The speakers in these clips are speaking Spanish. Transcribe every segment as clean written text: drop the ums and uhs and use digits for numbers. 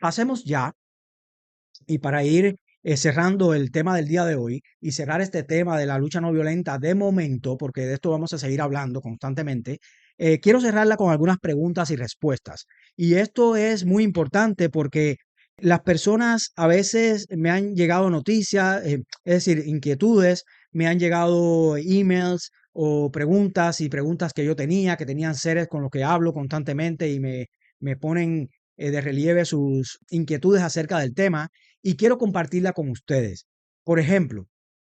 Pasemos ya, y para ir cerrando el tema del día de hoy y cerrar este tema de la lucha no violenta de momento, porque de esto vamos a seguir hablando constantemente, quiero cerrarla con algunas preguntas y respuestas. Y esto es muy importante porque las personas a veces me han llegado noticias, es decir, inquietudes, me han llegado emails o preguntas y preguntas que yo tenía, que tenían seres con los que hablo constantemente y me ponen de relieve sus inquietudes acerca del tema y quiero compartirla con ustedes. Por ejemplo,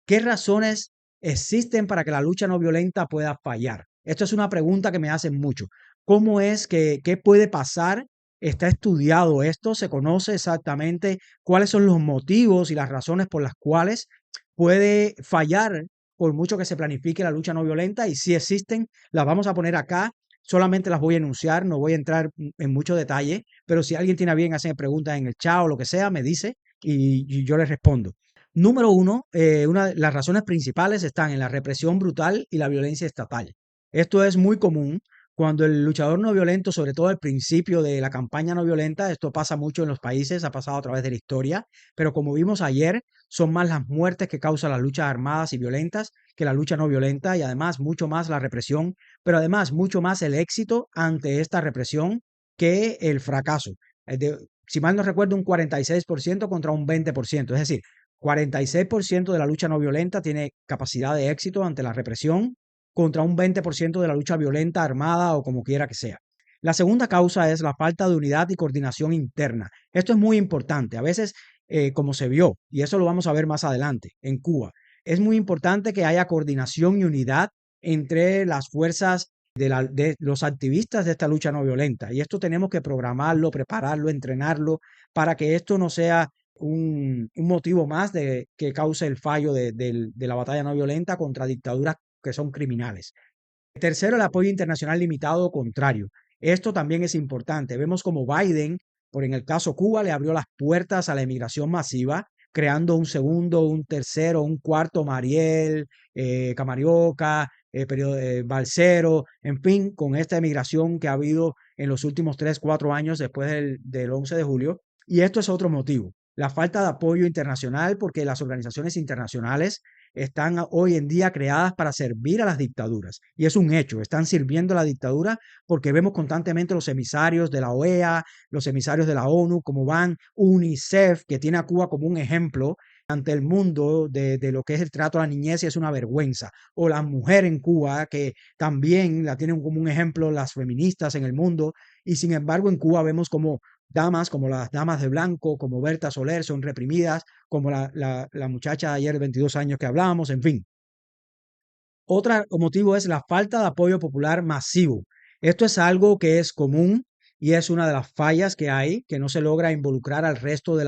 ¿qué razones existen para que la lucha no violenta pueda fallar? Esto es una pregunta que me hacen mucho. ¿Cómo es que qué puede pasar? ¿Está estudiado esto? ¿Se conoce exactamente cuáles son los motivos y las razones por las cuales puede fallar por mucho que se planifique la lucha no violenta? Y si existen, las vamos a poner acá. Solamente las voy a enunciar, no voy a entrar en mucho detalle, pero si alguien tiene a bien hacer preguntas en el chat o lo que sea, me dice y yo les respondo. Número uno, una de las razones principales están en la represión brutal y la violencia estatal. Esto es muy común cuando el luchador no violento, sobre todo al principio de la campaña no violenta, esto pasa mucho en los países, ha pasado a través de la historia, pero como vimos ayer, son más las muertes que causan las luchas armadas y violentas que la lucha no violenta y además mucho más la represión, pero además mucho más el éxito ante esta represión que el fracaso. Si mal no recuerdo, un 46% contra un 20%, es decir, 46% de la lucha no violenta tiene capacidad de éxito ante la represión contra un 20% de la lucha violenta armada o como quiera que sea. La segunda causa es la falta de unidad y coordinación interna. Esto es muy importante. A veces, como se vio, y eso lo vamos a ver más adelante en Cuba, es muy importante que haya coordinación y unidad entre las fuerzas de los activistas de esta lucha no violenta. Y esto tenemos que programarlo, prepararlo, entrenarlo, para que esto no sea un motivo más de que cause el fallo de la batalla no violenta contra dictaduras que son criminales. Tercero, el apoyo internacional limitado o contrario. Esto también es importante. Vemos como Biden, por en el caso Cuba, le abrió las puertas a la emigración masiva, creando un segundo, un tercero, un cuarto Mariel, Camarioca, Balcero, en fin, con esta emigración que ha habido en los últimos 3, 4 años después del 11 de julio. Y esto es otro motivo, la falta de apoyo internacional, porque las organizaciones internacionales están hoy en día creadas para servir a las dictaduras. Y es un hecho, están sirviendo a la dictadura porque vemos constantemente los emisarios de la OEA, los emisarios de la ONU, como van UNICEF, que tiene a Cuba como un ejemplo ante el mundo de lo que es el trato a la niñez y es una vergüenza. O la mujer en Cuba, que también la tienen como un ejemplo las feministas en el mundo. Y sin embargo, en Cuba vemos como damas, como las damas de blanco, como Berta Soler, son reprimidas, como la muchacha de ayer de 22 años que hablábamos, en fin. Otro motivo es la falta de apoyo popular masivo. Esto es algo que es común y es una de las fallas que hay, que no se logra involucrar al resto de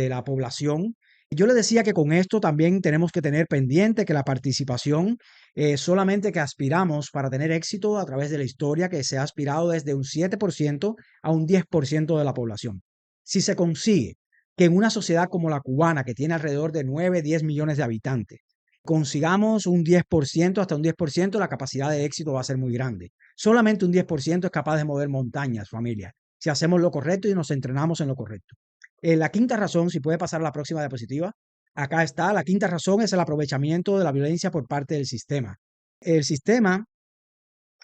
la población. Yo le decía que con esto también tenemos que tener pendiente que la participación, solamente que aspiramos para tener éxito a través de la historia, que se ha aspirado desde un 7% a un 10% de la población. Si se consigue que en una sociedad como la cubana, que tiene alrededor de 9, 10 millones de habitantes, consigamos un 10%, hasta un 10%, la capacidad de éxito va a ser muy grande. Solamente un 10% es capaz de mover montañas, familia, si hacemos lo correcto y nos entrenamos en lo correcto. La quinta razón, si puede pasar a la próxima diapositiva, acá está. La quinta razón es el aprovechamiento de la violencia por parte del sistema. El sistema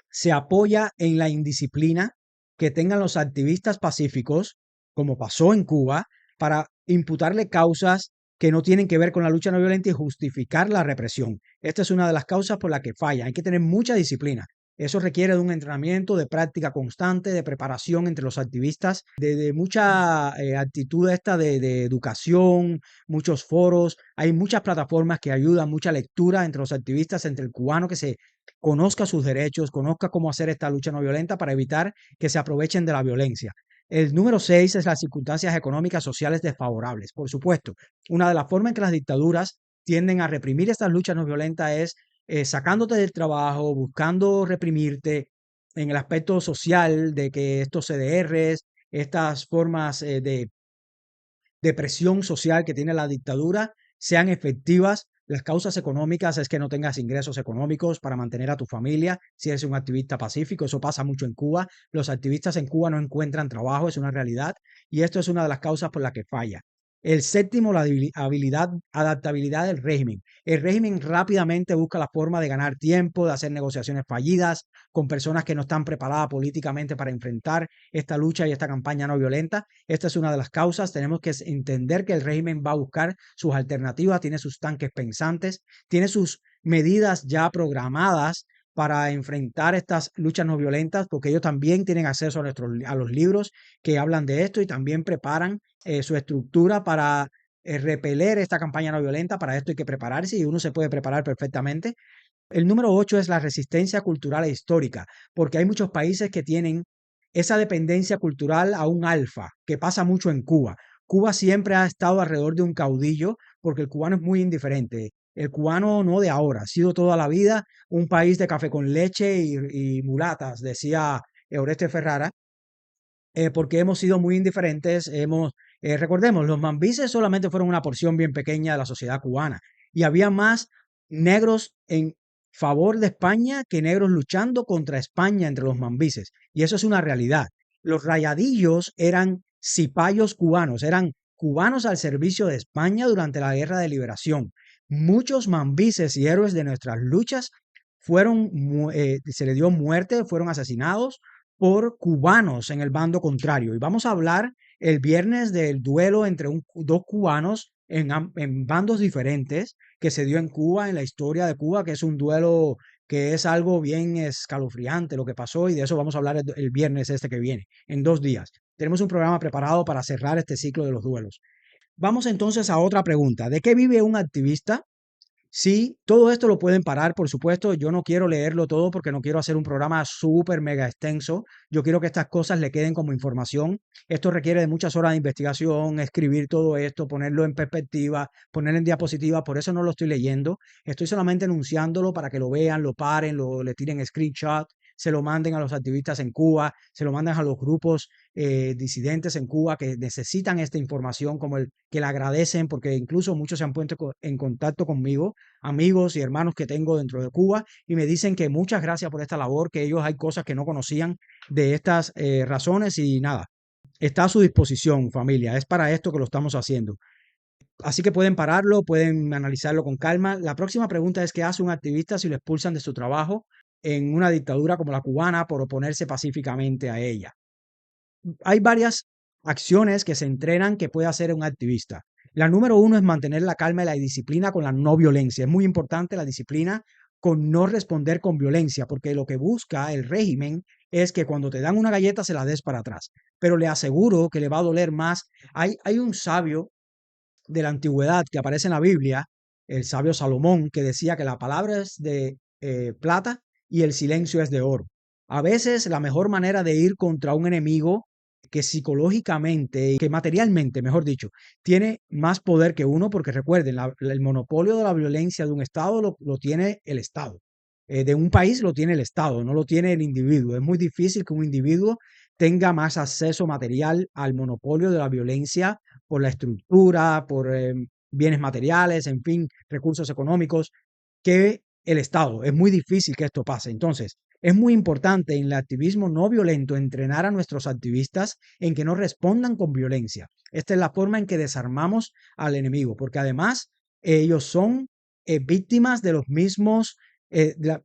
se apoya en la indisciplina que tengan los activistas pacíficos, como pasó en Cuba, para imputarle causas que no tienen que ver con la lucha no violenta y justificar la represión. Esta es una de las causas por las que falla. Hay que tener mucha disciplina. Eso requiere de un entrenamiento, de práctica constante, de preparación entre los activistas, de mucha actitud esta de educación, muchos foros. Hay muchas plataformas que ayudan, mucha lectura entre los activistas, entre el cubano que se conozca sus derechos, conozca cómo hacer esta lucha no violenta para evitar que se aprovechen de la violencia. El número 6 es las circunstancias económicas sociales desfavorables. Por supuesto, una de las formas en que las dictaduras tienden a reprimir estas luchas no violentas es sacándote del trabajo, buscando reprimirte en el aspecto social de que estos CDRs, estas formas de presión social que tiene la dictadura sean efectivas Las causas económicas es que no tengas ingresos económicos para mantener a tu familia si eres un activista pacífico. Eso pasa mucho en Cuba. Los activistas en Cuba no encuentran trabajo, es una realidad. Y esto es una de las causas por las que falla. El séptimo, la adaptabilidad del régimen. El régimen rápidamente busca la forma de ganar tiempo, de hacer negociaciones fallidas con personas que no están preparadas políticamente para enfrentar esta lucha y esta campaña no violenta. Esta es una de las causas. Tenemos que entender que el régimen va a buscar sus alternativas, tiene sus tanques pensantes, tiene sus medidas ya programadas para enfrentar estas luchas no violentas, porque ellos también tienen acceso a los libros que hablan de esto y también preparan su estructura para repeler esta campaña no violenta. Para esto hay que prepararse y uno se puede preparar perfectamente. El número 8 es la resistencia cultural e histórica, porque hay muchos países que tienen esa dependencia cultural a un alfa, que pasa mucho en Cuba. Cuba siempre ha estado alrededor de un caudillo, porque el cubano es muy indiferente. El cubano no de ahora, ha sido toda la vida un país de café con leche y mulatas, decía Oreste Ferrara, porque hemos sido muy indiferentes. Recordemos, los mambises solamente fueron una porción bien pequeña de la sociedad cubana y había más negros en favor de España que negros luchando contra España entre los mambises. Y eso es una realidad. Los rayadillos eran cipayos cubanos, eran cubanos al servicio de España durante la Guerra de Liberación. Muchos mambises y héroes de nuestras luchas se les dio muerte, fueron asesinados por cubanos en el bando contrario. Y vamos a hablar el viernes del duelo entre dos cubanos en bandos diferentes que se dio en Cuba, en la historia de Cuba, que es un duelo que es algo bien escalofriante lo que pasó, y de eso vamos a hablar el viernes este que viene, en 2 días. Tenemos un programa preparado para cerrar este ciclo de los duelos. Vamos entonces a otra pregunta. ¿De qué vive un activista? Sí, todo esto lo pueden parar, por supuesto. Yo no quiero leerlo todo porque no quiero hacer un programa súper mega extenso. Yo quiero que estas cosas le queden como información. Esto requiere de muchas horas de investigación, escribir todo esto, ponerlo en perspectiva, ponerlo en diapositiva. Por eso no lo estoy leyendo. Estoy solamente enunciándolo para que lo vean, lo paren, le tiren screenshot, se lo manden a los activistas en Cuba, se lo manden a los grupos disidentes en Cuba que necesitan esta información, como el que le agradecen, porque incluso muchos se han puesto en contacto conmigo, amigos y hermanos que tengo dentro de Cuba, y me dicen que muchas gracias por esta labor, que ellos hay cosas que no conocían de estas razones y nada, está a su disposición, familia, es para esto que lo estamos haciendo. Así que pueden pararlo, pueden analizarlo con calma. La próxima pregunta es: ¿qué hace un activista si lo expulsan de su trabajo en una dictadura como la cubana por oponerse pacíficamente a ella? Hay varias acciones que se entrenan que puede hacer un activista. La número uno es mantener la calma y la disciplina con la no violencia. Es muy importante la disciplina con no responder con violencia, porque lo que busca el régimen es que cuando te dan una galleta se la des para atrás. Pero le aseguro que le va a doler más. Hay un sabio de la antigüedad que aparece en la Biblia, el sabio Salomón, que decía que la palabra es de plata y el silencio es de oro. A veces la mejor manera de ir contra un enemigo que psicológicamente y que materialmente, mejor dicho, tiene más poder que uno, porque recuerden, el monopolio de la violencia de un Estado lo tiene el Estado. De un país lo tiene el Estado, no lo tiene el individuo. Es muy difícil que un individuo tenga más acceso material al monopolio de la violencia por la estructura, por bienes materiales, en fin, recursos económicos, que el Estado. Es muy difícil que esto pase. Entonces, es muy importante en el activismo no violento entrenar a nuestros activistas en que no respondan con violencia. Esta es la forma en que desarmamos al enemigo, porque además ellos son víctimas de los mismos,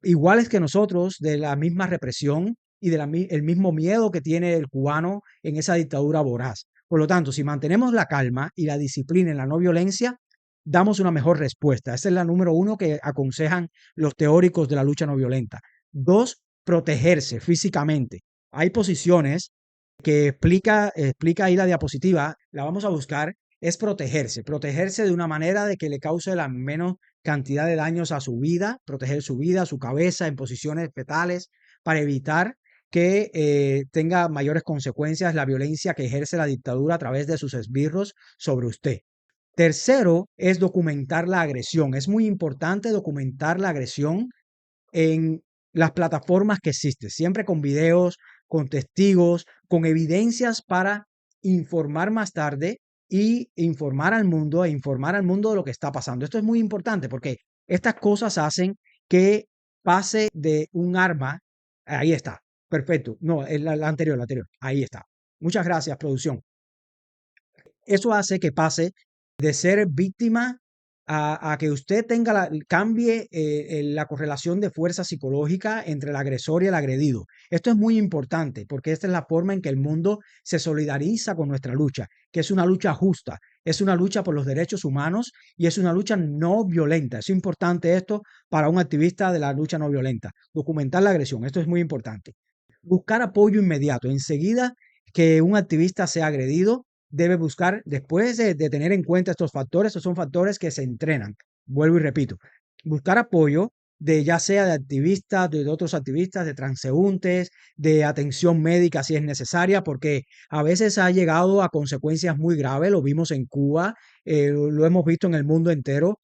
iguales que nosotros, de la misma represión y del mismo miedo que tiene el cubano en esa dictadura voraz. Por lo tanto, si mantenemos la calma y la disciplina en la no violencia, damos una mejor respuesta. Esa es la número uno que aconsejan los teóricos de la lucha no violenta. Dos, protegerse físicamente. Hay posiciones que explica ahí la diapositiva, la vamos a buscar, es protegerse de una manera de que le cause la menos cantidad de daños a su vida, proteger su vida, su cabeza en posiciones fetales para evitar que tenga mayores consecuencias la violencia que ejerce la dictadura a través de sus esbirros sobre usted. Tercero es documentar la agresión. Es muy importante documentar la agresión en las plataformas que existen, siempre con videos, con testigos, con evidencias para informar más tarde y informar al mundo e informar al mundo de lo que está pasando. Esto es muy importante porque estas cosas hacen que pase de un arma. Ahí está, perfecto. No, la anterior, la anterior. Ahí está. Muchas gracias, producción. Eso hace que pase de ser víctima a que usted cambie la correlación de fuerza psicológica entre el agresor y el agredido. Esto es muy importante porque esta es la forma en que el mundo se solidariza con nuestra lucha, que es una lucha justa, es una lucha por los derechos humanos y es una lucha no violenta. Es importante esto para un activista de la lucha no violenta, documentar la agresión. Esto es muy importante. Buscar apoyo inmediato. Enseguida que un activista sea agredido, debe buscar, después de tener en cuenta estos factores, estos son factores que se entrenan. Vuelvo y repito, buscar apoyo de ya sea de activistas, de otros activistas, de transeúntes, de atención médica si es necesaria, porque a veces ha llegado a consecuencias muy graves, lo vimos en Cuba, lo hemos visto en el mundo entero.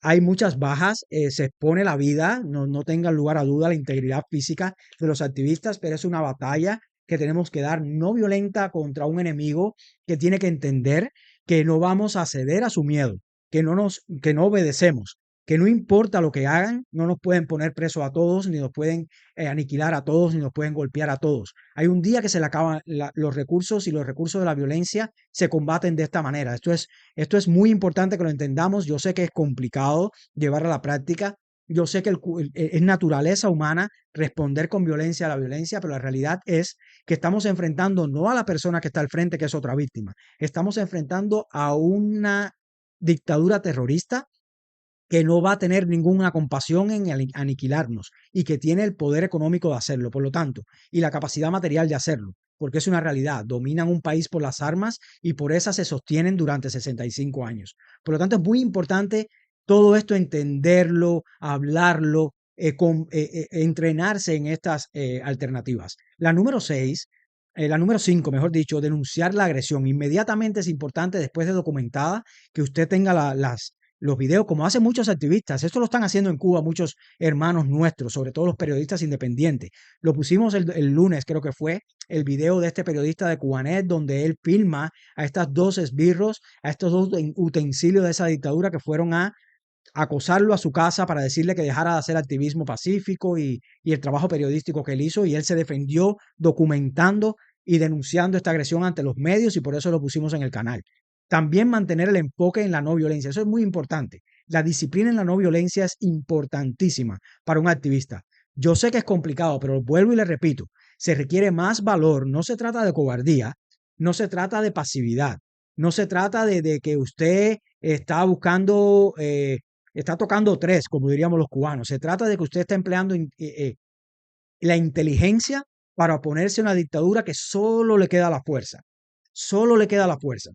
Hay muchas bajas, se expone la vida, no tenga lugar a duda la integridad física de los activistas, pero es una batalla que tenemos que dar no violenta contra un enemigo que tiene que entender que no vamos a ceder a su miedo, que no obedecemos, que no importa lo que hagan, no nos pueden poner preso a todos, ni nos pueden aniquilar a todos, ni nos pueden golpear a todos. Hay un día que se le acaban los recursos y los recursos de la violencia se combaten de esta manera. Esto es muy importante que lo entendamos. Yo sé que es complicado llevar a la práctica. Yo sé que es naturaleza humana responder con violencia a la violencia, pero la realidad es que estamos enfrentando no a la persona que está al frente, que es otra víctima. Estamos enfrentando a una dictadura terrorista que no va a tener ninguna compasión en aniquilarnos y que tiene el poder económico de hacerlo, por lo tanto, y la capacidad material de hacerlo, porque es una realidad. Dominan un país por las armas y por esas se sostienen durante 65 años. Por lo tanto, es muy importante todo esto entenderlo, hablarlo, entrenarse en estas alternativas. La número 5, mejor dicho, denunciar la agresión. Inmediatamente es importante, después de documentada, que usted tenga los videos, como hacen muchos activistas. Esto lo están haciendo en Cuba muchos hermanos nuestros, sobre todo los periodistas independientes. Lo pusimos el lunes, creo que fue, el video de este periodista de Cubanet, donde él filma a estas dos esbirros, a estos dos utensilios de esa dictadura que fueron a acosarlo a su casa para decirle que dejara de hacer activismo pacífico y el trabajo periodístico que él hizo, y él se defendió documentando y denunciando esta agresión ante los medios y por eso lo pusimos en el canal. También mantener el enfoque en la no violencia, eso es muy importante. La disciplina en la no violencia es importantísima para un activista. Yo sé que es complicado, pero vuelvo y le repito, se requiere más valor, no se trata de cobardía, no se trata de pasividad, no se trata de que usted está buscando está tocando tres, como diríamos los cubanos. Se trata de que usted está empleando la inteligencia para oponerse a una dictadura que solo le queda la fuerza. Solo le queda la fuerza.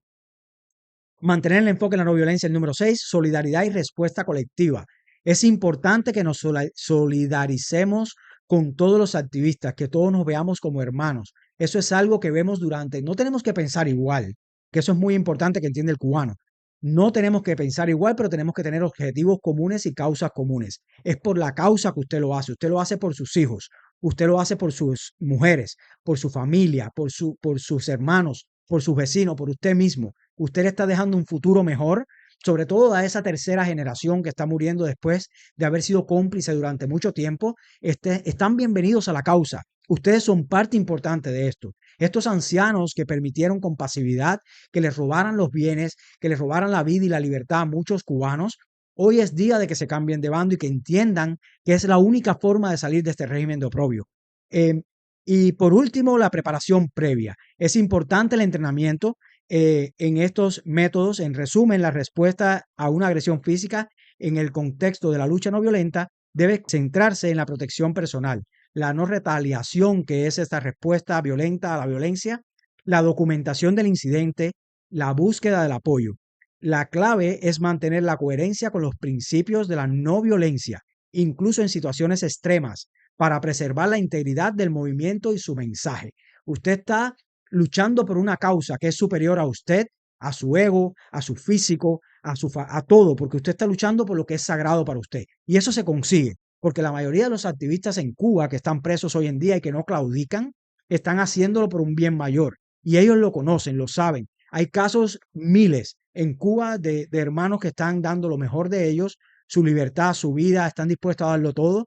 Mantener el enfoque en la no violencia. El número 6, solidaridad y respuesta colectiva. Es importante que nos solidaricemos con todos los activistas, que todos nos veamos como hermanos. Eso es algo que vemos no tenemos que pensar igual, que eso es muy importante que entiende el cubano. No tenemos que pensar igual, pero tenemos que tener objetivos comunes y causas comunes. Es por la causa que usted lo hace por sus hijos, usted lo hace por sus mujeres, por su familia, por sus hermanos, por sus vecinos, por usted mismo. Usted le está dejando un futuro mejor, sobre todo a esa tercera generación que está muriendo después de haber sido cómplice durante mucho tiempo. Están bienvenidos a la causa. Ustedes son parte importante de esto. Estos ancianos que permitieron con pasividad que les robaran los bienes, que les robaran la vida y la libertad a muchos cubanos, hoy es día de que se cambien de bando y que entiendan que es la única forma de salir de este régimen de oprobio. Eh, y por último, la preparación previa. Es importante el entrenamiento en estos métodos. En resumen, la respuesta a una agresión física en el contexto de la lucha no violenta debe centrarse en la protección personal, la no retaliación, que es esta respuesta violenta a la violencia, la documentación del incidente, la búsqueda del apoyo. La clave es mantener la coherencia con los principios de la no violencia, incluso en situaciones extremas, para preservar la integridad del movimiento y su mensaje. Usted está luchando por una causa que es superior a usted, a su ego, a su físico, a todo, porque usted está luchando por lo que es sagrado para usted. Y eso se consigue, porque la mayoría de los activistas en Cuba que están presos hoy en día y que no claudican, están haciéndolo por un bien mayor. Y ellos lo conocen, lo saben. Hay casos miles en Cuba de hermanos que están dando lo mejor de ellos, su libertad, su vida, están dispuestos a darlo todo,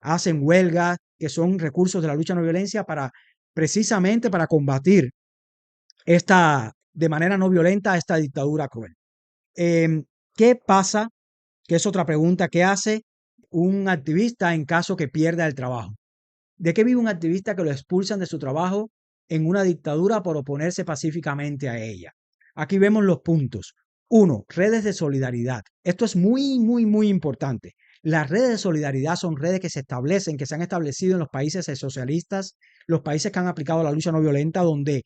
hacen huelgas, que son recursos de la lucha no violencia para precisamente para combatir de manera no violenta esta dictadura cruel. ¿Qué pasa? Que es otra pregunta que hace un activista en caso que pierda el trabajo. ¿De qué vive un activista que lo expulsan de su trabajo en una dictadura por oponerse pacíficamente a ella? Aquí vemos los puntos. Uno, redes de solidaridad. Esto es muy, muy, muy importante. Las redes de solidaridad son redes que se establecen, que se han establecido en los países socialistas, los países que han aplicado la lucha no violenta, donde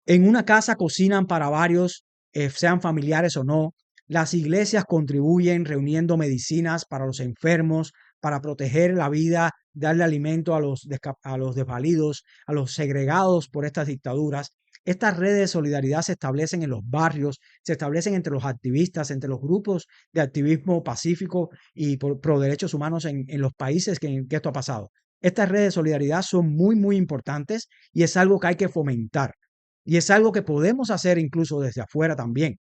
en una casa cocinan para varios, sean familiares o no. Las iglesias contribuyen reuniendo medicinas para los enfermos, para proteger la vida, darle alimento a los desvalidos, a los segregados por estas dictaduras. Estas redes de solidaridad se establecen en los barrios, se establecen entre los activistas, entre los grupos de activismo pacífico y pro derechos humanos en los países que esto ha pasado. Estas redes de solidaridad son muy, muy importantes y es algo que hay que fomentar. Y es algo que podemos hacer incluso desde afuera también.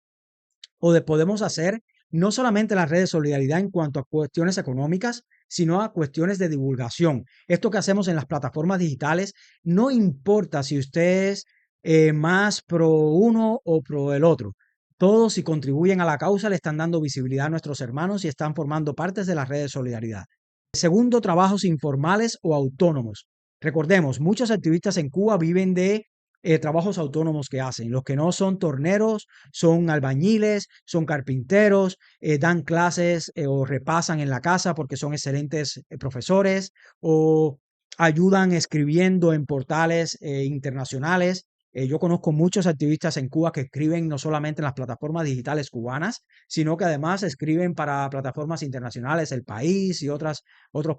Podemos hacer no solamente las redes de solidaridad en cuanto a cuestiones económicas, sino a cuestiones de divulgación. Esto que hacemos en las plataformas digitales, no importa si usted es más pro uno o pro el otro. Todos, si contribuyen a la causa, le están dando visibilidad a nuestros hermanos y están formando partes de las redes de solidaridad. Segundo, trabajos informales o autónomos. Recordemos, muchos activistas en Cuba viven de trabajos autónomos que hacen. Los que no son torneros, son albañiles, son carpinteros, dan clases o repasan en la casa porque son excelentes profesores o ayudan escribiendo en portales internacionales. Yo conozco muchos activistas en Cuba que escriben no solamente en las plataformas digitales cubanas, sino que además escriben para plataformas internacionales, El País y otros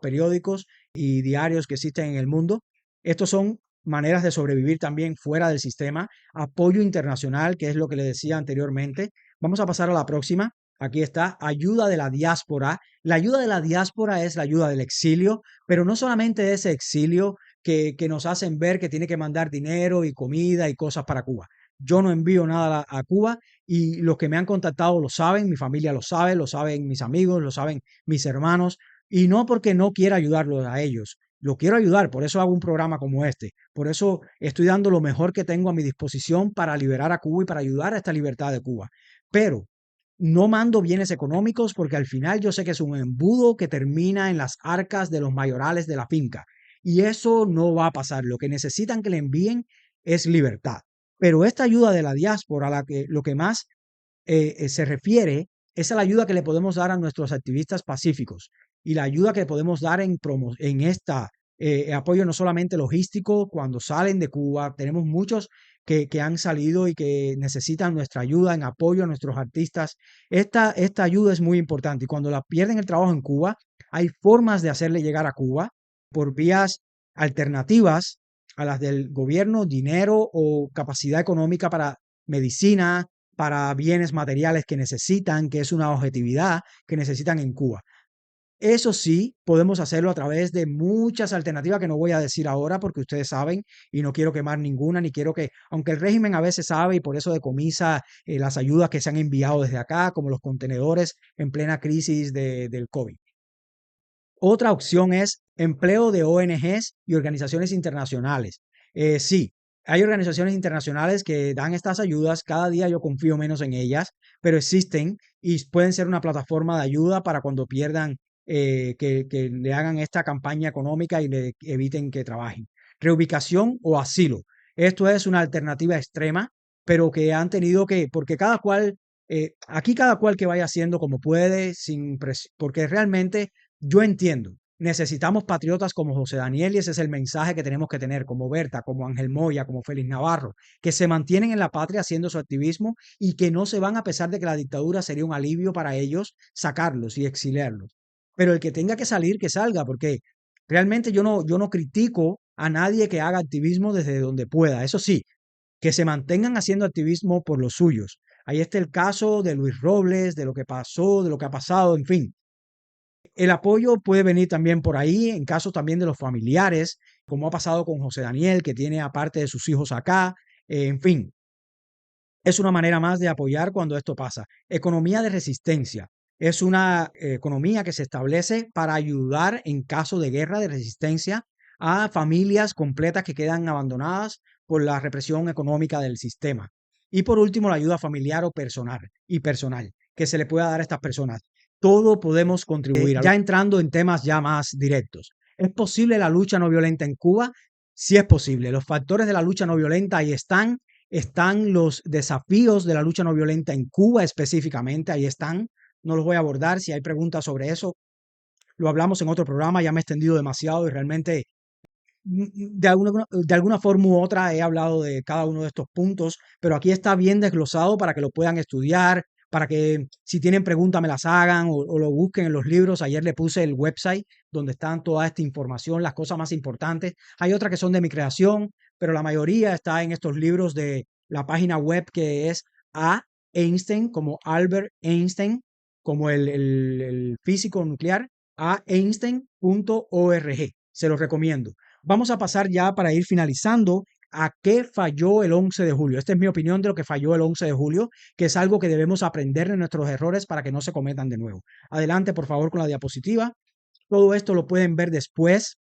periódicos y diarios que existen en el mundo. Estos son maneras de sobrevivir también fuera del sistema, apoyo internacional, que es lo que le decía anteriormente. Vamos a pasar a la próxima. Aquí está, ayuda de la diáspora. La ayuda de la diáspora es la ayuda del exilio, pero no solamente ese exilio que nos hacen ver que tiene que mandar dinero y comida y cosas para Cuba. Yo no envío nada a Cuba y los que me han contactado lo saben, mi familia lo saben mis amigos, lo saben mis hermanos, y no porque no quiera ayudarlos a ellos, lo quiero ayudar, por eso hago un programa como este, por eso estoy dando lo mejor que tengo a mi disposición para liberar a Cuba y para ayudar a esta libertad de Cuba. Pero no mando bienes económicos porque al final yo sé que es un embudo que termina en las arcas de los mayorales de la finca. Y eso no va a pasar. Lo que necesitan que le envíen es libertad. Pero esta ayuda de la diáspora, lo que más se refiere es a la ayuda que le podemos dar a nuestros activistas pacíficos y la ayuda que podemos dar en esta apoyo no solamente logístico cuando salen de Cuba. Tenemos muchos que han salido y que necesitan nuestra ayuda en apoyo a nuestros artistas. Esta ayuda es muy importante y cuando la pierden el trabajo en Cuba, hay formas de hacerle llegar a Cuba por vías alternativas a las del gobierno, dinero o capacidad económica para medicina, para bienes materiales que necesitan, que es una objetividad que necesitan en Cuba. Eso sí, podemos hacerlo a través de muchas alternativas que no voy a decir ahora porque ustedes saben y no quiero quemar ninguna, ni quiero que, aunque el régimen a veces sabe y por eso decomisa las ayudas que se han enviado desde acá, como los contenedores en plena crisis del COVID. Otra opción es empleo de ONGs y organizaciones internacionales. Sí, hay organizaciones internacionales que dan estas ayudas. Cada día yo confío menos en ellas, pero existen y pueden ser una plataforma de ayuda para cuando pierdan, que le hagan esta campaña económica y le eviten que trabajen. Reubicación o asilo. Esto es una alternativa extrema, pero que han tenido que, porque cada cual, aquí cada cual que vaya haciendo como puede, porque realmente yo entiendo, necesitamos patriotas como José Daniel y ese es el mensaje que tenemos que tener, como Berta, como Ángel Moya, como Félix Navarro, que se mantienen en la patria haciendo su activismo y que no se van a pesar de que la dictadura sería un alivio para ellos sacarlos y exiliarlos. Pero el que tenga que salir, que salga, porque realmente yo no critico a nadie que haga activismo desde donde pueda. Eso sí, que se mantengan haciendo activismo por los suyos. Ahí está el caso de Luis Robles, de lo que pasó, de lo que ha pasado, en fin. El apoyo puede venir también por ahí, en caso también de los familiares, como ha pasado con José Daniel, que tiene aparte de sus hijos acá, en fin. es una manera más de apoyar cuando esto pasa. Economía de resistencia. Es una economía que se establece para ayudar en caso de guerra de resistencia a familias completas que quedan abandonadas por la represión económica del sistema. Y por último, la ayuda familiar o personal que se le pueda dar a estas personas. Todo podemos contribuir. Ya entrando en temas ya más directos. ¿Es posible la lucha no violenta en Cuba? Sí es posible. Los factores de la lucha no violenta ahí están los desafíos de la lucha no violenta en Cuba específicamente, ahí están. No los voy a abordar. Si hay preguntas sobre eso, lo hablamos en otro programa. Ya me he extendido demasiado y realmente de alguna forma u otra he hablado de cada uno de estos puntos, pero aquí está bien desglosado para que lo puedan estudiar, para que si tienen preguntas me las hagan o lo busquen en los libros. Ayer le puse el website donde están toda esta información, las cosas más importantes. Hay otras que son de mi creación, pero la mayoría está en estos libros de la página web que es A. Einstein, como Albert Einstein, como el físico nuclear, aeinstein.org. Se los recomiendo. Vamos a pasar ya para ir finalizando a qué falló el 11 de julio. Esta es mi opinión de lo que falló el 11 de julio, que es algo que debemos aprender de nuestros errores para que no se cometan de nuevo. Adelante, por favor, con la diapositiva. Todo esto lo pueden ver después.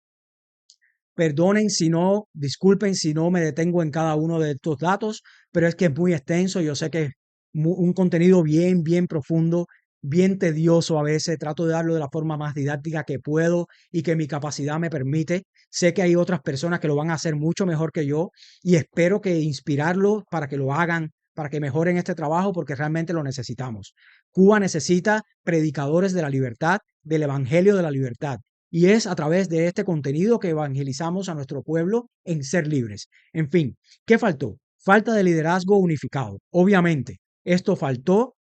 Perdonen si no, disculpen si no me detengo en cada uno de estos datos, pero es que es muy extenso. Yo sé que es un contenido bien, bien profundo, bien tedioso a veces. Trato de darlo de la forma más didáctica que puedo y que mi capacidad me permite. Sé que hay otras personas que lo van a hacer mucho mejor que yo y espero que inspirarlos para que lo hagan, para que mejoren este trabajo porque realmente lo necesitamos. Cuba necesita predicadores de la libertad, del evangelio de la libertad. Y es a través de este contenido que evangelizamos a nuestro pueblo en ser libres. En fin, ¿qué faltó? Falta de liderazgo unificado. Obviamente, esto faltó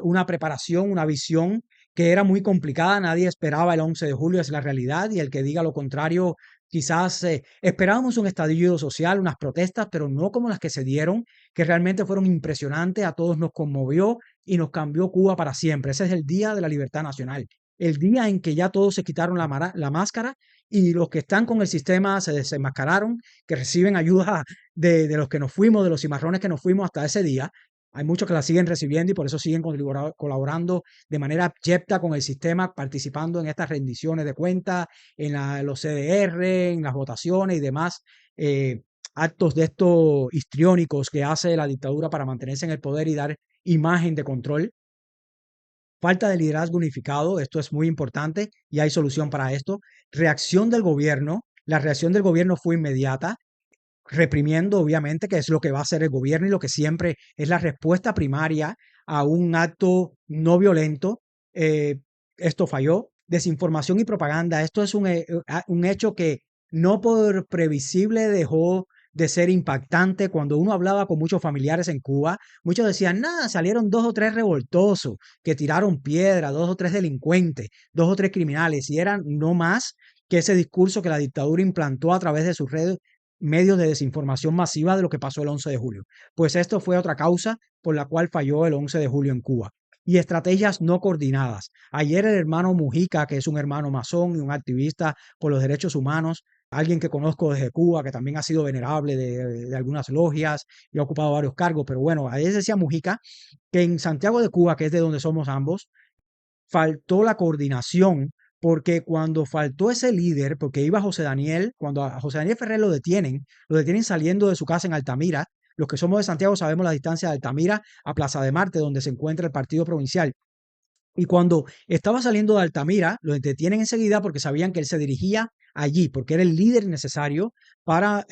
una preparación, una visión que era muy complicada. Nadie esperaba el 11 de julio, es la realidad, y el que diga lo contrario, quizás esperábamos un estallido social, unas protestas, pero no como las que se dieron, que realmente fueron impresionantes, a todos nos conmovió y nos cambió Cuba para siempre. Ese es el Día de la Libertad Nacional, el día en que ya todos se quitaron la máscara y los que están con el sistema se desenmascararon, que reciben ayuda de los que nos fuimos, de los cimarrones que nos fuimos hasta ese día. Hay muchos que la siguen recibiendo y por eso siguen colaborando de manera abyecta con el sistema, participando en estas rendiciones de cuentas, en los CDR, en las votaciones y demás actos de estos histriónicos que hace la dictadura para mantenerse en el poder y dar imagen de control. Falta de liderazgo unificado, esto es muy importante y hay solución para esto. Reacción del gobierno, la reacción del gobierno fue inmediata, reprimiendo obviamente, que es lo que va a hacer el gobierno y lo que siempre es la respuesta primaria a un acto no violento. Esto falló. Desinformación y propaganda, esto es un hecho que no por previsible dejó de ser impactante. Cuando uno hablaba con muchos familiares en Cuba, muchos decían, nada, salieron dos o tres revoltosos que tiraron piedra, dos o tres delincuentes, dos o tres criminales, y eran no más que ese discurso que la dictadura implantó a través de sus redes, medios de desinformación masiva de lo que pasó el 11 de julio. Pues esto fue otra causa por la cual falló el 11 de julio en Cuba. Y estrategias no coordinadas. Ayer el hermano Mujica, que es un hermano masón y un activista por los derechos humanos, alguien que conozco desde Cuba, que también ha sido venerable de algunas logias y ha ocupado varios cargos, pero bueno, ayer decía Mujica que en Santiago de Cuba, que es de donde somos ambos, faltó la coordinación, porque cuando faltó ese líder, porque iba José Daniel, cuando a José Daniel Ferrer lo detienen saliendo de su casa en Altamira. Los que somos de Santiago sabemos la distancia de Altamira a Plaza de Marte, donde se encuentra el partido provincial. Y cuando estaba saliendo de Altamira, lo detienen enseguida porque sabían que él se dirigía allí, porque era el líder necesario para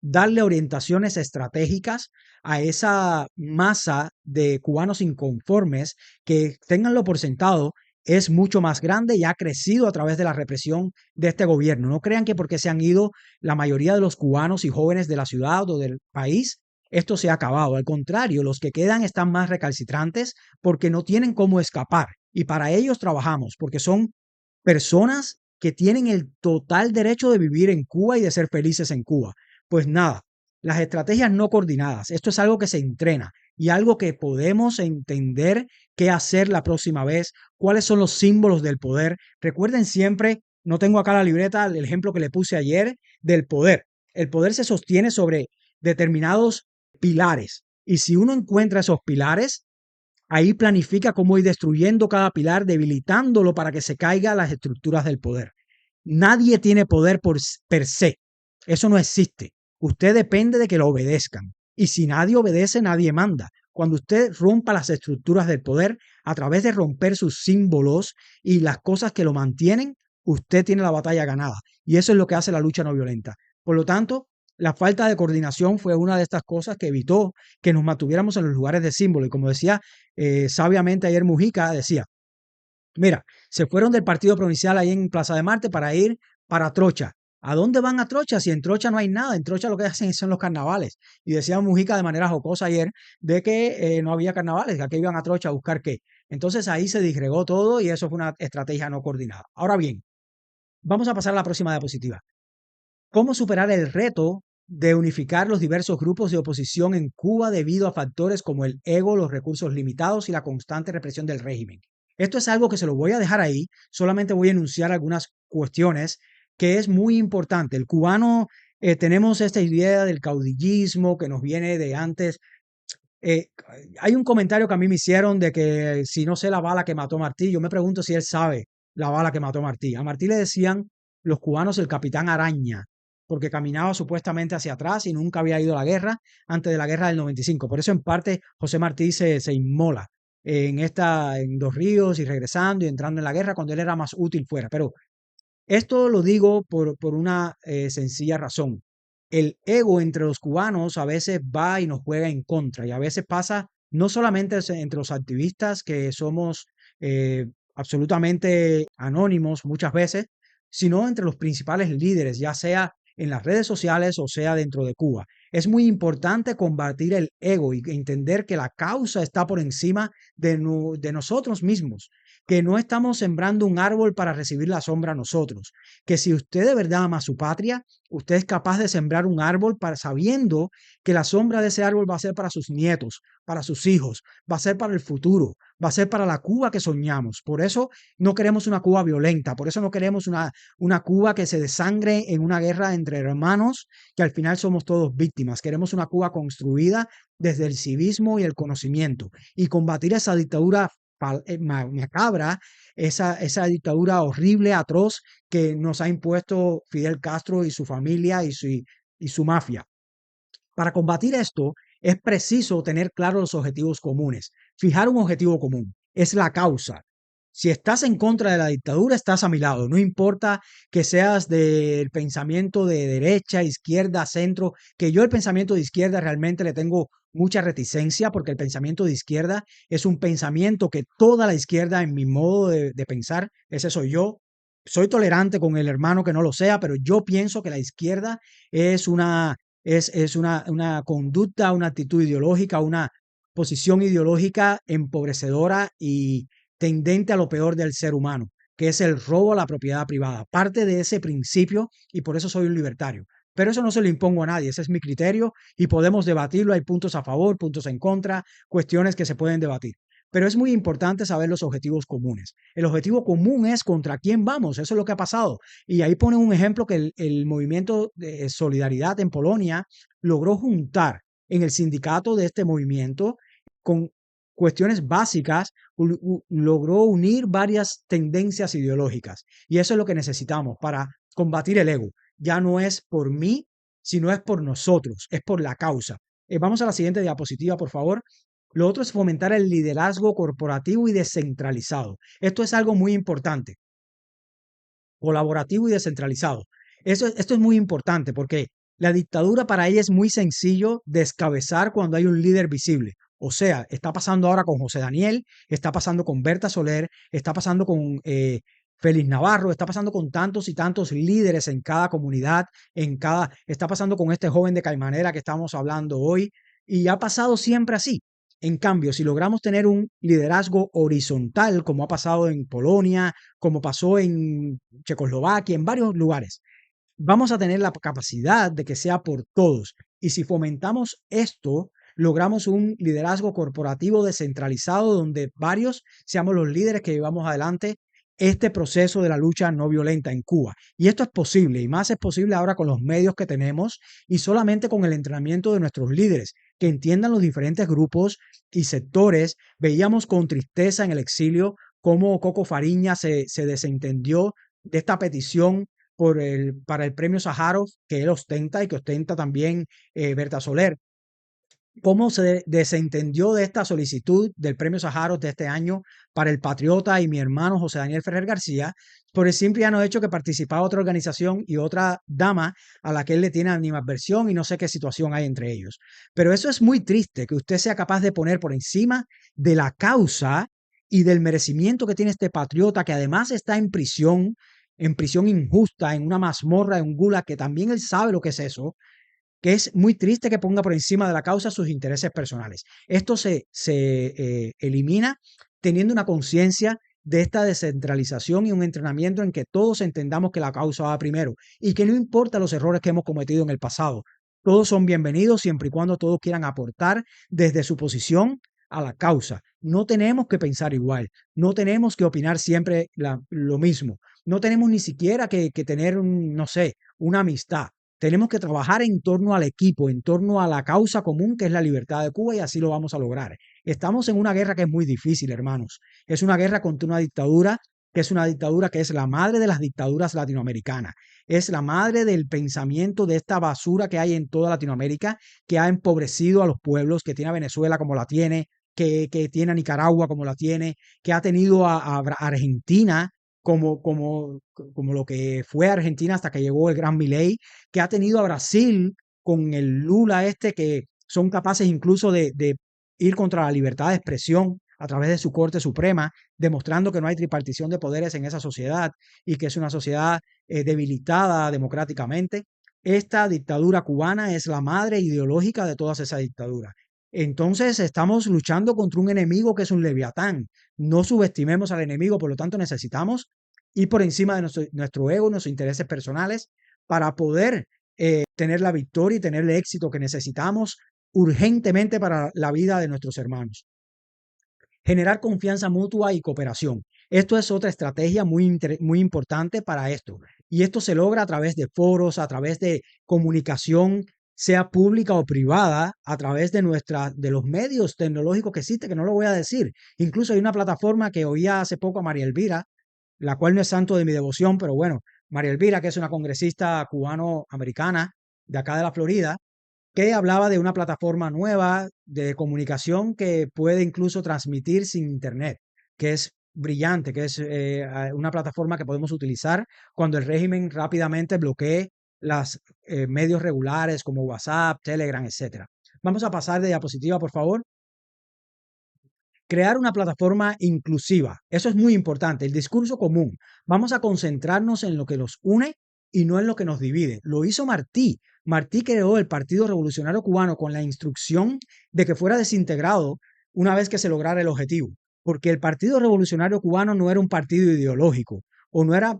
darle orientaciones estratégicas a esa masa de cubanos inconformes que, ténganlo por sentado, es mucho más grande y ha crecido a través de la represión de este gobierno. No crean que porque se han ido la mayoría de los cubanos y jóvenes de la ciudad o del país, esto se ha acabado. Al contrario, los que quedan están más recalcitrantes porque no tienen cómo escapar. Y para ellos trabajamos, porque son personas que tienen el total derecho de vivir en Cuba y de ser felices en Cuba. Pues nada, las estrategias no coordinadas, esto es algo que se entrena y algo que podemos entender qué hacer la próxima vez, cuáles son los símbolos del poder. Recuerden siempre, no tengo acá la libreta, el ejemplo que le puse ayer del poder. El poder se sostiene sobre determinados pilares Y si uno encuentra esos pilares, ahí planifica cómo ir destruyendo cada pilar, debilitándolo para que se caigan las estructuras del poder. Nadie tiene poder por per se. Eso no existe. Usted depende de que lo obedezcan. Y si nadie obedece, nadie manda. Cuando usted rompa las estructuras del poder a través de romper sus símbolos y las cosas que lo mantienen, usted tiene la batalla ganada. Y eso es lo que hace la lucha no violenta. Por lo tanto, la falta de coordinación fue una de estas cosas que evitó que nos mantuviéramos en los lugares de símbolo. Y como decía sabiamente ayer Mujica, decía, mira, se fueron del partido provincial ahí en Plaza de Marte para ir para Trocha. ¿A dónde van a Trocha? Si en Trocha no hay nada, en Trocha lo que hacen son los carnavales. Y decía Mujica de manera jocosa ayer de que no había carnavales, que aquí iban a Trocha a buscar qué. Entonces ahí se disgregó todo y eso fue una estrategia no coordinada. Ahora bien, vamos a pasar a la próxima diapositiva. ¿Cómo superar el reto de unificar los diversos grupos de oposición en Cuba debido a factores como el ego, los recursos limitados y la constante represión del régimen? Esto es algo que se lo voy a dejar ahí, solamente voy a enunciar algunas cuestiones que es muy importante. El cubano tenemos esta idea del caudillismo que nos viene de antes. Eh, Hay un comentario que a mí me hicieron de que si no sé la bala que mató Martí, yo me pregunto si él sabe la bala que mató Martí. A Martí le decían los cubanos el capitán Araña, porque caminaba supuestamente hacia atrás y nunca había ido a la guerra antes de la guerra del 95. Por eso en parte José Martí se inmola en Dos Ríos y regresando y entrando en la guerra cuando él era más útil fuera. Pero esto lo digo por una sencilla razón. El ego entre los cubanos a veces va y nos juega en contra y a veces pasa no solamente entre los activistas que somos eh, absolutamente anónimos muchas veces, sino entre los principales líderes, ya sea en las redes sociales o sea dentro de Cuba. Es muy importante combatir el ego y entender que la causa está por encima de nosotros mismos, que no estamos sembrando un árbol para recibir la sombra nosotros, que si usted de verdad ama su patria, usted es capaz de sembrar un árbol para sabiendo que la sombra de ese árbol va a ser para sus nietos, para sus hijos, va a ser para el futuro, va a ser para la Cuba que soñamos. Por eso no queremos una Cuba violenta, por eso no queremos una Cuba que se desangre en una guerra entre hermanos, que al final somos todos víctimas. Queremos una Cuba construida desde el civismo y el conocimiento y combatir esa dictadura macabra, esa dictadura horrible, atroz, que nos ha impuesto Fidel Castro y su familia y su mafia. Para combatir esto es preciso tener claros los objetivos comunes, fijar un objetivo común, es la causa. Si estás en contra de la dictadura, estás a mi lado. No importa que seas del pensamiento de derecha, izquierda, centro, que yo el pensamiento de izquierda realmente le tengo mucha reticencia porque el pensamiento de izquierda es un pensamiento que toda la izquierda en mi modo de pensar, ese soy yo. Soy tolerante con el hermano que no lo sea, pero yo pienso que la izquierda es una conducta, una actitud ideológica, una posición ideológica empobrecedora y tendente a lo peor del ser humano, que es el robo a la propiedad privada. Parte de ese principio y por eso soy un libertario. Pero eso no se lo impongo a nadie, ese es mi criterio y podemos debatirlo. Hay puntos a favor, puntos en contra, cuestiones que se pueden debatir. Pero es muy importante saber los objetivos comunes. El objetivo común es contra quién vamos, eso es lo que ha pasado. Y ahí pone un ejemplo que el movimiento de solidaridad en Polonia logró juntar en el sindicato de este movimiento con cuestiones básicas, logró unir varias tendencias ideológicas. Y eso es lo que necesitamos para combatir el ego. Ya no es por mí, sino es por nosotros, es por la causa. Vamos a la siguiente diapositiva, por favor. Lo otro es fomentar el liderazgo corporativo y descentralizado. Esto es algo muy importante, colaborativo y descentralizado. Esto es muy importante porque la dictadura para ella es muy sencillo descabezar cuando hay un líder visible. O sea, está pasando ahora con José Daniel, está pasando con Berta Soler, está pasando con Félix Navarro, está pasando con tantos y tantos líderes en cada comunidad, está pasando con este joven de Caimanera que estamos hablando hoy, y ha pasado siempre así. En cambio, si logramos tener un liderazgo horizontal, como ha pasado en Polonia, como pasó en Checoslovaquia, en varios lugares, vamos a tener la capacidad de que sea por todos. Y si fomentamos esto, logramos un liderazgo corporativo descentralizado donde varios seamos los líderes que llevamos adelante este proceso de la lucha no violenta en Cuba. Y esto es posible, y más es posible ahora con los medios que tenemos y solamente con el entrenamiento de nuestros líderes, que entiendan los diferentes grupos y sectores. Veíamos con tristeza en el exilio cómo Coco Fariña se desentendió de esta petición para el premio Sájarov que él ostenta y que ostenta también Berta Soler. Cómo se desentendió de esta solicitud del premio Sájarov de este año para el patriota y mi hermano José Daniel Ferrer García, por el simple hecho que participaba otra organización y otra dama a la que él le tiene animadversión y no sé qué situación hay entre ellos. Pero eso es muy triste, que usted sea capaz de poner por encima de la causa y del merecimiento que tiene este patriota, que además está en prisión injusta, en una mazmorra, en un gulag, que también él sabe lo que es eso, que es muy triste que ponga por encima de la causa sus intereses personales. Esto se elimina teniendo una conciencia de esta descentralización y un entrenamiento en que todos entendamos que la causa va primero y que no importa los errores que hemos cometido en el pasado, todos son bienvenidos siempre y cuando todos quieran aportar desde su posición a la causa. No tenemos que pensar igual, no tenemos que opinar siempre lo mismo, no tenemos ni siquiera que tener, no sé, una amistad. Tenemos que trabajar en torno al equipo, en torno a la causa común que es la libertad de Cuba y así lo vamos a lograr. Estamos en una guerra que es muy difícil, hermanos. Es una guerra contra una dictadura que es una dictadura que es la madre de las dictaduras latinoamericanas. Es la madre del pensamiento de esta basura que hay en toda Latinoamérica, que ha empobrecido a los pueblos, que tiene a Venezuela como la tiene, que tiene a Nicaragua como la tiene, que ha tenido a Argentina como lo que fue Argentina hasta que llegó el gran Milei, que ha tenido a Brasil con el Lula este, que son capaces incluso de ir contra la libertad de expresión a través de su Corte Suprema, demostrando que no hay tripartición de poderes en esa sociedad y que es una sociedad debilitada democráticamente. Esta dictadura cubana es la madre ideológica de todas esas dictaduras. Entonces estamos luchando contra un enemigo que es un leviatán. No subestimemos al enemigo, por lo tanto necesitamos ir por encima de nuestro ego, nuestros intereses personales, para poder tener la victoria y tener el éxito que necesitamos urgentemente para la vida de nuestros hermanos. Generar confianza mutua y cooperación. Esto es otra estrategia muy importante para esto. Y esto se logra a través de foros, a través de comunicación, sea pública o privada, a través de los medios tecnológicos que existen, que no lo voy a decir. Incluso hay una plataforma que oía hace poco a María Elvira, la cual no es santo de mi devoción, pero bueno, María Elvira, que es una congresista cubano-americana de acá de la Florida, que hablaba de una plataforma nueva de comunicación que puede incluso transmitir sin internet, que es brillante, que es una plataforma que podemos utilizar cuando el régimen rápidamente bloquee los medios regulares como WhatsApp, Telegram, etcétera. Vamos a pasar de diapositiva, por favor. Crear una plataforma inclusiva. Eso es muy importante. El discurso común. Vamos a concentrarnos en lo que nos une y no en lo que nos divide. Lo hizo Martí. Martí creó el Partido Revolucionario Cubano con la instrucción de que fuera desintegrado una vez que se lograra el objetivo. Porque el Partido Revolucionario Cubano no era un partido ideológico o no era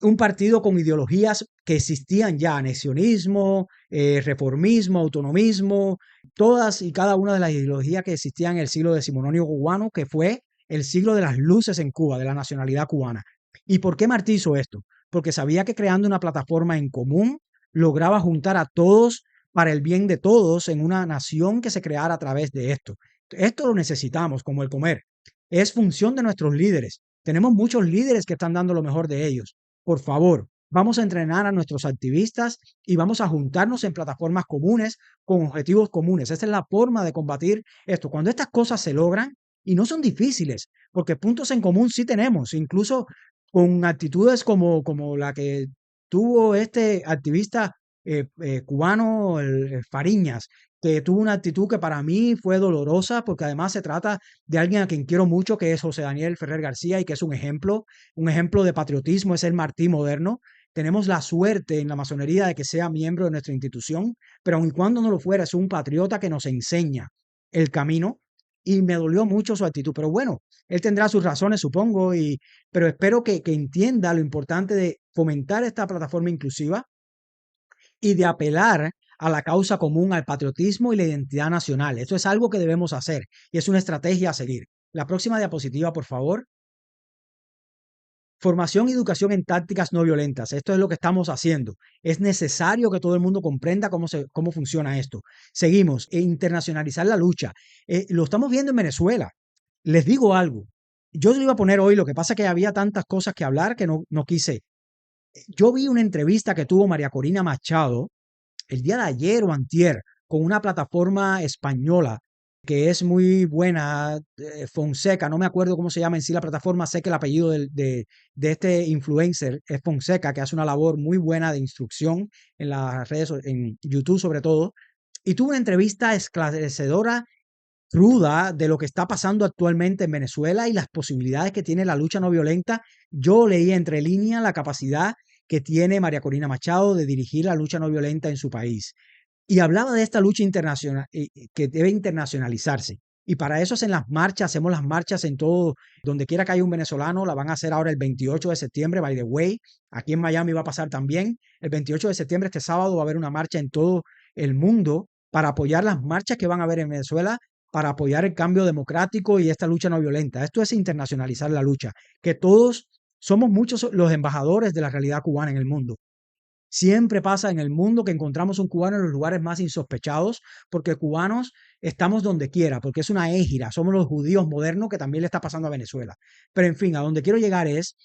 un partido con ideologías que existían ya, anexionismo, reformismo, autonomismo, todas y cada una de las ideologías que existían en el siglo decimonónico cubano, que fue el siglo de las luces en Cuba, de la nacionalidad cubana. ¿Y por qué Martí hizo esto? Porque sabía que creando una plataforma en común lograba juntar a todos para el bien de todos en una nación que se creara a través de esto. Esto lo necesitamos, como el comer. Es función de nuestros líderes. Tenemos muchos líderes que están dando lo mejor de ellos. Por favor, vamos a entrenar a nuestros activistas y vamos a juntarnos en plataformas comunes con objetivos comunes. Esa es la forma de combatir esto. Cuando estas cosas se logran, y no son difíciles, porque puntos en común sí tenemos, incluso con actitudes como la que tuvo este activista cubano, Fariñas, que tuvo una actitud que para mí fue dolorosa, porque además se trata de alguien a quien quiero mucho, que es José Daniel Ferrer García, y que es un ejemplo de patriotismo, es el Martí moderno. Tenemos la suerte en la masonería de que sea miembro de nuestra institución, pero aun y cuando no lo fuera, es un patriota que nos enseña el camino y me dolió mucho su actitud. Pero bueno, él tendrá sus razones, supongo, pero espero que entienda lo importante de fomentar esta plataforma inclusiva y de apelar a la causa común, al patriotismo y la identidad nacional. Esto es algo que debemos hacer y es una estrategia a seguir. La próxima diapositiva, por favor. Formación y educación en tácticas no violentas. Esto es lo que estamos haciendo. Es necesario que todo el mundo comprenda cómo funciona esto. Seguimos. Internacionalizar la lucha. Lo estamos viendo en Venezuela. Les digo algo. Yo lo iba a poner hoy, lo que pasa es que había tantas cosas que hablar que no quise. Yo vi una entrevista que tuvo María Corina Machado el día de ayer o antier con una plataforma española que es muy buena, Fonseca, no me acuerdo cómo se llama en sí la plataforma, sé que el apellido de este influencer es Fonseca, que hace una labor muy buena de instrucción en las redes, en YouTube sobre todo, y tuvo una entrevista esclarecedora, cruda, de lo que está pasando actualmente en Venezuela y las posibilidades que tiene la lucha no violenta. Yo leí entre líneas la capacidad que tiene María Corina Machado de dirigir la lucha no violenta en su país. Y hablaba de esta lucha internacional que debe internacionalizarse. Y para eso hacen las marchas, hacemos las marchas en todo, donde quiera que haya un venezolano, la van a hacer ahora el 28 de septiembre, by the way. Aquí en Miami va a pasar también. El 28 de septiembre, este sábado, va a haber una marcha en todo el mundo para apoyar las marchas que van a haber en Venezuela, para apoyar el cambio democrático y esta lucha no violenta. Esto es internacionalizar la lucha, que todos somos muchos los embajadores de la realidad cubana en el mundo. Siempre pasa en el mundo que encontramos un cubano en los lugares más insospechados, porque cubanos estamos donde quiera, porque es una égira, somos los judíos modernos que también le está pasando a Venezuela. Pero en fin, a donde quiero llegar es,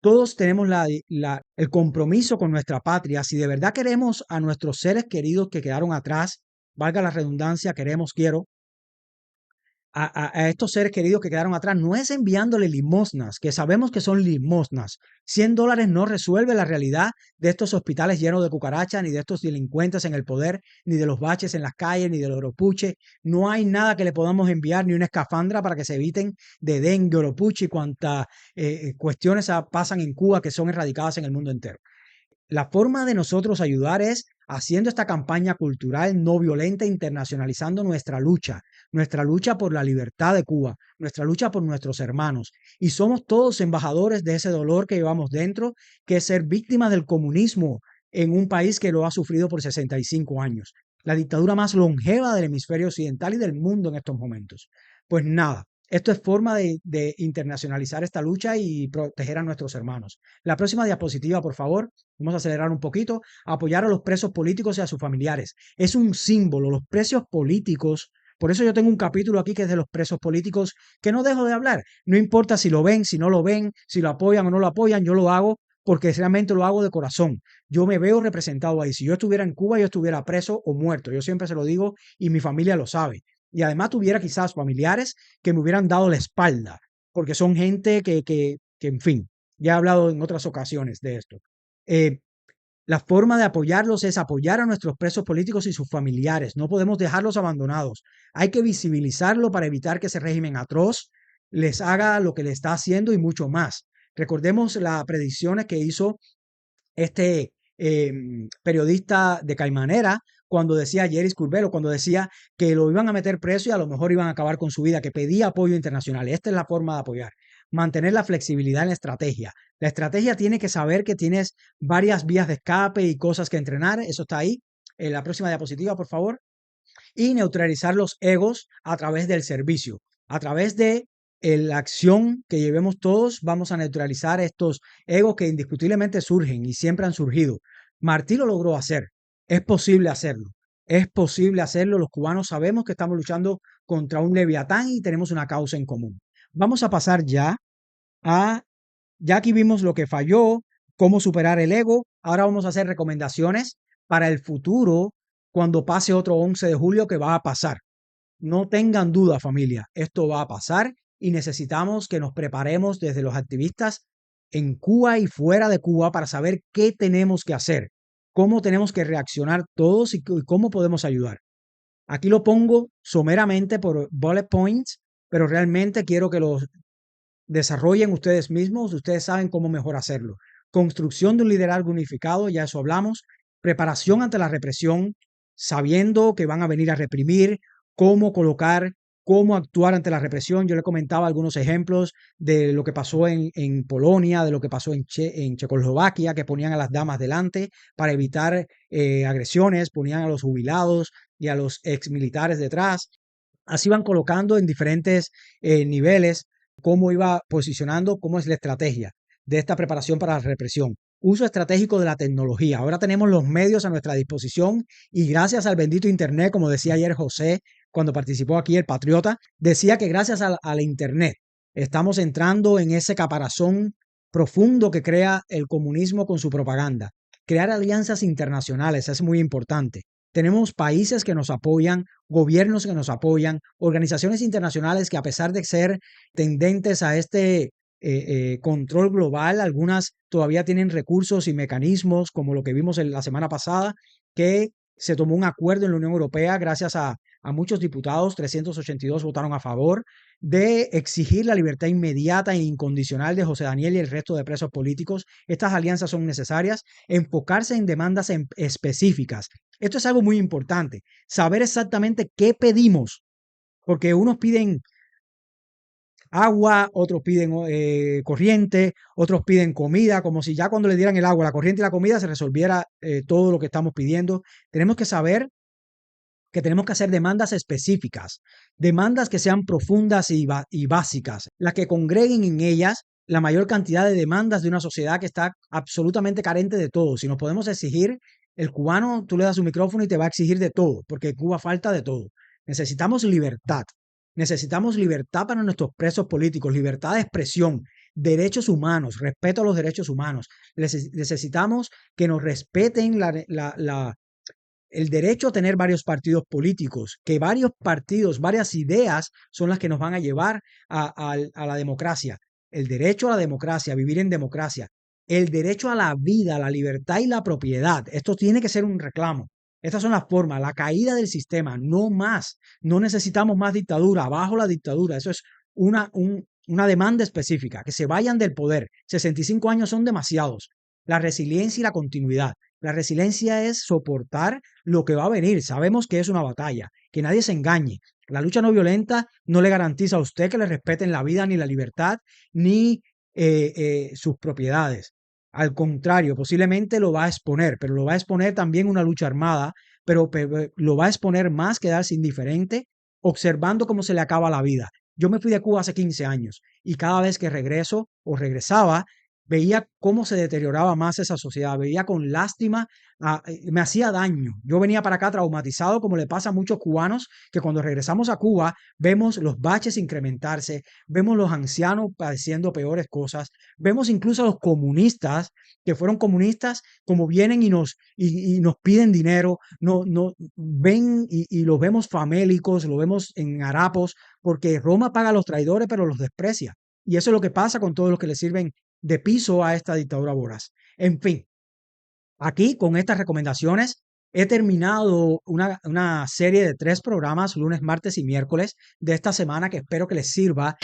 todos tenemos el compromiso con nuestra patria. Si de verdad queremos a nuestros seres queridos que quedaron atrás, valga la redundancia, queremos, quiero, a estos seres queridos que quedaron atrás, no es enviándole limosnas, que sabemos que son limosnas. $100 no resuelve la realidad de estos hospitales llenos de cucarachas, ni de estos delincuentes en el poder, ni de los baches en las calles, ni de los oropuches. No hay nada que le podamos enviar, ni una escafandra para que se eviten de dengue, oropuche y cuantas cuestiones pasan en Cuba que son erradicadas en el mundo entero. La forma de nosotros ayudar es haciendo esta campaña cultural no violenta, internacionalizando nuestra lucha por la libertad de Cuba, nuestra lucha por nuestros hermanos. Y somos todos embajadores de ese dolor que llevamos dentro, que es ser víctimas del comunismo en un país que lo ha sufrido por 65 años. La dictadura más longeva del hemisferio occidental y del mundo en estos momentos. Pues nada, esto es forma de internacionalizar esta lucha y proteger a nuestros hermanos. La próxima diapositiva, por favor. Vamos a acelerar un poquito. Apoyar a los presos políticos y a sus familiares. Es un símbolo. Los presos políticos. Por eso yo tengo un capítulo aquí que es de los presos políticos que no dejo de hablar. No importa si lo ven, si no lo ven, si lo apoyan o no lo apoyan, yo lo hago porque realmente lo hago de corazón. Yo me veo representado ahí. Si yo estuviera en Cuba, yo estuviera preso o muerto. Yo siempre se lo digo y mi familia lo sabe. Y además tuviera quizás familiares que me hubieran dado la espalda, porque son gente que en fin, ya he hablado en otras ocasiones de esto. Eh, la forma de apoyarlos es apoyar a nuestros presos políticos y sus familiares. No podemos dejarlos abandonados. Hay que visibilizarlo para evitar que ese régimen atroz les haga lo que le está haciendo y mucho más. Recordemos las predicciones que hizo este periodista de Caimanera cuando decía Yeris Curbelo, cuando decía que lo iban a meter preso y a lo mejor iban a acabar con su vida, que pedía apoyo internacional. Esta es la forma de apoyar. Mantener la flexibilidad en la estrategia. La estrategia tiene que saber que tienes varias vías de escape y cosas que entrenar. Eso está ahí. En la próxima diapositiva, por favor. Y neutralizar los egos a través del servicio, a través de la acción que llevemos todos, vamos a neutralizar estos egos que indiscutiblemente surgen y siempre han surgido. Martí lo logró hacer, es posible hacerlo, es posible hacerlo. Los cubanos sabemos que estamos luchando contra un leviatán y tenemos una causa en común. Vamos a pasar ya aquí vimos lo que falló, cómo superar el ego. Ahora vamos a hacer recomendaciones para el futuro cuando pase otro 11 de julio que va a pasar. No tengan duda, familia, esto va a pasar y necesitamos que nos preparemos desde los activistas en Cuba y fuera de Cuba para saber qué tenemos que hacer, cómo tenemos que reaccionar todos y cómo podemos ayudar. Aquí lo pongo someramente por bullet points, pero realmente quiero que los desarrollen ustedes mismos, ustedes saben cómo mejor hacerlo. Construcción de un liderazgo unificado, ya eso hablamos. Preparación ante la represión, sabiendo que van a venir a reprimir, cómo colocar, cómo actuar ante la represión. Yo le comentaba algunos ejemplos de lo que pasó en Polonia, de lo que pasó en Checoslovaquia, que ponían a las damas delante para evitar agresiones, ponían a los jubilados y a los exmilitares detrás. Así van colocando en diferentes niveles cómo iba posicionando, cómo es la estrategia. de esta preparación para la represión. Uso estratégico de la tecnología. Ahora tenemos los medios a nuestra disposición y gracias al bendito Internet, como decía ayer José cuando participó aquí el Patriota, decía que gracias al Internet estamos entrando en ese caparazón profundo que crea el comunismo con su propaganda. Crear alianzas internacionales es muy importante. Tenemos países que nos apoyan, gobiernos que nos apoyan, organizaciones internacionales que a pesar de ser tendentes a este control global, algunas todavía tienen recursos y mecanismos como lo que vimos la semana pasada, que se tomó un acuerdo en la Unión Europea gracias a muchos diputados, 382 votaron a favor, de exigir la libertad inmediata e incondicional de José Daniel y el resto de presos políticos. Estas alianzas son necesarias. Enfocarse en demandas específicas. Esto es algo muy importante. Saber exactamente qué pedimos, porque unos piden agua, otros piden corriente, otros piden comida, como si ya cuando le dieran el agua, la corriente y la comida se resolviera todo lo que estamos pidiendo. Tenemos que saber que tenemos que hacer demandas específicas, demandas que sean profundas y básicas, las que congreguen en ellas la mayor cantidad de demandas de una sociedad que está absolutamente carente de todo. Si nos podemos exigir, el cubano, tú le das un micrófono y te va a exigir de todo, porque en Cuba falta de todo. Necesitamos libertad. Necesitamos libertad para nuestros presos políticos, libertad de expresión, derechos humanos, respeto a los derechos humanos. Necesitamos que nos respeten el derecho a tener varios partidos políticos, que varios partidos, varias ideas son las que nos van a llevar a la democracia. El derecho a la democracia, a vivir en democracia. El derecho a la vida, a la libertad y la propiedad. Esto tiene que ser un reclamo. Estas son las formas, la caída del sistema, no más. No necesitamos más dictadura, abajo la dictadura. Eso es una demanda específica, que se vayan del poder. 65 años son demasiados. La resiliencia y la continuidad. La resiliencia es soportar lo que va a venir. Sabemos que es una batalla, que nadie se engañe. La lucha no violenta no le garantiza a usted que le respeten la vida, ni la libertad, ni sus propiedades. Al contrario, posiblemente lo va a exponer, pero lo va a exponer también una lucha armada, pero lo va a exponer más quedarse indiferente observando cómo se le acaba la vida. Yo me fui de Cuba hace 15 años y cada vez que regreso o regresaba, veía cómo se deterioraba más esa sociedad, veía con lástima, me hacía daño. Yo venía para acá traumatizado, como le pasa a muchos cubanos, que cuando regresamos a Cuba vemos los baches incrementarse, vemos los ancianos padeciendo peores cosas, vemos incluso a los comunistas, que fueron comunistas, como vienen y nos piden dinero, no ven y los vemos famélicos, los vemos en harapos, porque Roma paga a los traidores, pero los desprecia. Y eso es lo que pasa con todos los que le sirven de piso a esta dictadura voraz. En fin, aquí con estas recomendaciones he terminado una serie de 3 programas, lunes, martes y miércoles de esta semana que espero que les sirva